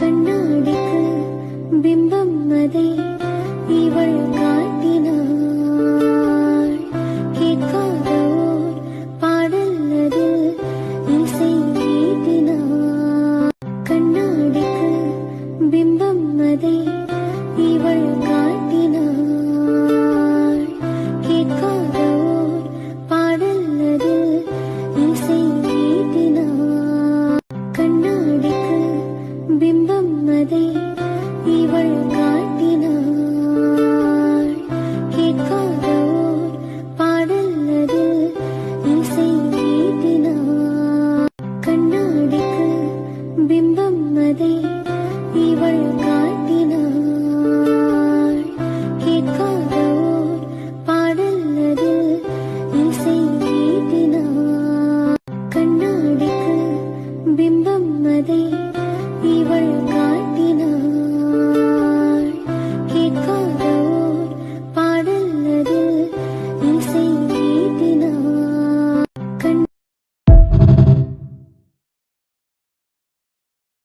கண்ணாடிக்கு பிம்பம் அதை இவள் காட்டினாள். கேட்காத ஓர் பாடல் அதில் இசை மீட்டினாள். கண்ணாடிக்கு பிம்பம் அதை இவள் காட்டினாள். கேட்காத ஓர் பாடல் அதில் இசை மீட்டினாள். கண்ணாடிக்கு பிம்பம் அதை இவள் காட்டினாள். கேட்காத ஓர் பாடல் அதில் இசை மீட்டினாள். கண்ணாடிக்கு பிம்பம் அதை இவள்